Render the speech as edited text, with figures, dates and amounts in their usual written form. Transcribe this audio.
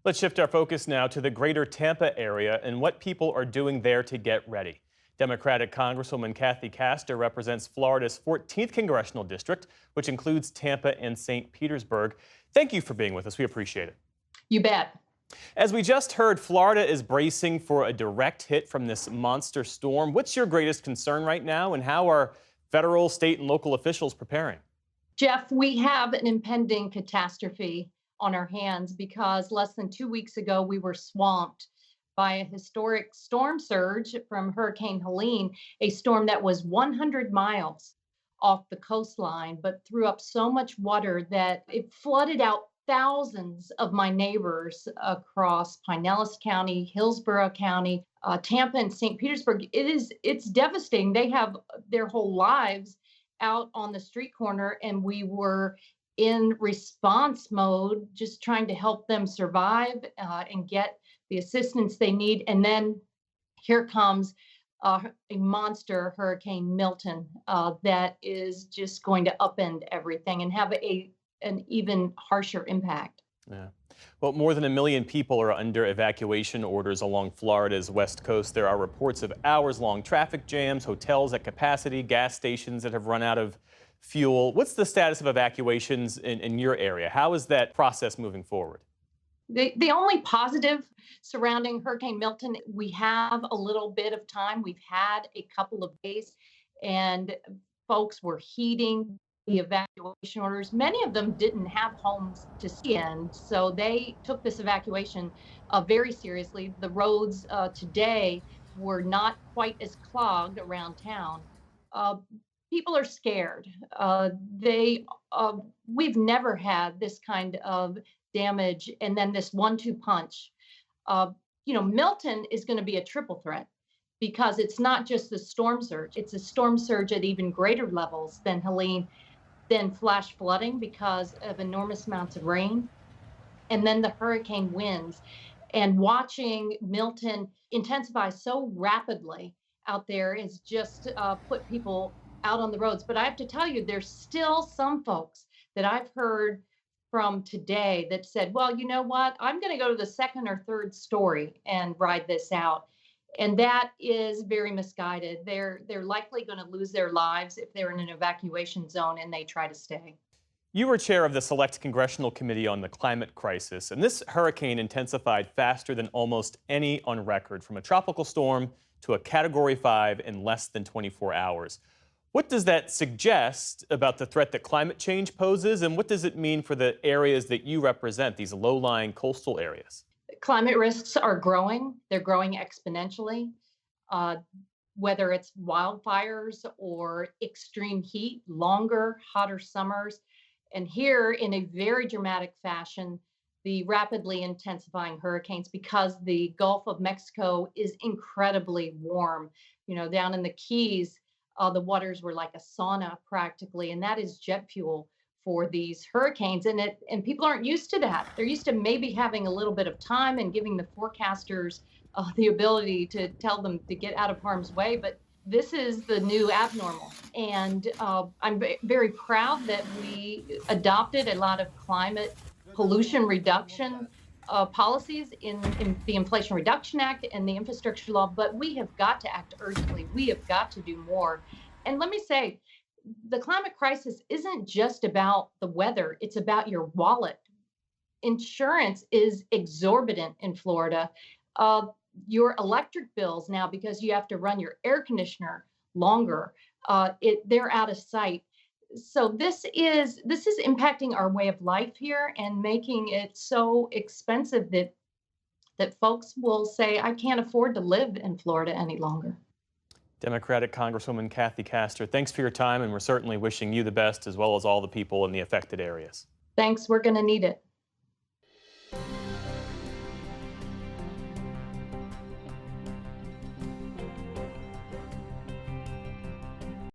Let's shift our focus now to the greater Tampa area and what people are doing there to get ready. Democratic Congresswoman Kathy Castor represents Florida's 14th congressional district, which includes Tampa and St. Petersburg. Thank you for being with us. We appreciate it. You bet. As we just heard, Florida is bracing for a direct hit from this monster storm. What's your greatest concern right now, and how are federal, state, and local officials preparing? Jeff, we have an impending catastrophe on our hands because less than 2 weeks ago, we were swamped by a historic storm surge from Hurricane Helene, a storm that was 100 miles off the coastline, but threw up so much water that it flooded out thousands of my neighbors across Pinellas County, Hillsborough County, Tampa, and St. Petersburg. It's devastating. They have their whole lives out on the street corner, and we were in response mode, just trying to help them survive and get the assistance they need. And then here comes a monster Hurricane Milton that is just going to upend everything and have an even harsher impact. Yeah. Well, more than 1 million people are under evacuation orders along Florida's west coast. There are reports of hours-long traffic jams, hotels at capacity, gas stations that have run out of fuel. What's the status of evacuations in your area? How is that process moving forward? The only positive surrounding Hurricane Milton, we have a little bit of time. We've had a couple of days, and folks were heeding the evacuation orders. Many of them didn't have homes to stay in, so they took this evacuation very seriously. The roads today were not quite as clogged around town. Uh, People are scared. We've never had this kind of damage, and then this one-two punch. Milton is going to be a triple threat because it's not just the storm surge; it's a storm surge at even greater levels than Helene, then flash flooding because of enormous amounts of rain, and then the hurricane winds. And watching Milton intensify so rapidly out there is just put people out on the roads. But I have to tell you, there's still some folks that I've heard from today that said, well, you know what? I'm going to go to the second or third story and ride this out. And that is very misguided. They're likely going to lose their lives if they're in an evacuation zone and they try to stay. You were chair of the Select Congressional Committee on the Climate Crisis, and this hurricane intensified faster than almost any on record, from a tropical storm to a Category 5 in less than 24 hours. What does that suggest about the threat that climate change poses, and what does it mean for the areas that you represent, these low-lying coastal areas? Climate risks are growing. They're growing exponentially, whether it's wildfires or extreme heat, longer, hotter summers. And here, in a very dramatic fashion, the rapidly intensifying hurricanes, because the Gulf of Mexico is incredibly warm. Down in the Keys, the waters were like a sauna practically, and that is jet fuel for these hurricanes. And people aren't used to that. They're used to maybe having a little bit of time and giving the forecasters the ability to tell them to get out of harm's way. But this is the new abnormal. And I'm very proud that we adopted a lot of climate pollution reduction policies in the Inflation Reduction Act and the Infrastructure Law, but we have got to act urgently. We have got to do more. And let me say, the climate crisis isn't just about the weather, it's about your wallet. Insurance is exorbitant in Florida. Your electric bills now, because you have to run your air conditioner longer, they're out of sight. So this is impacting our way of life here and making it so expensive that folks will say, I can't afford to live in Florida any longer. Democratic Congresswoman Kathy Castor, thanks for your time, and we're certainly wishing you the best, as well as all the people in the affected areas. Thanks. We're going to need it.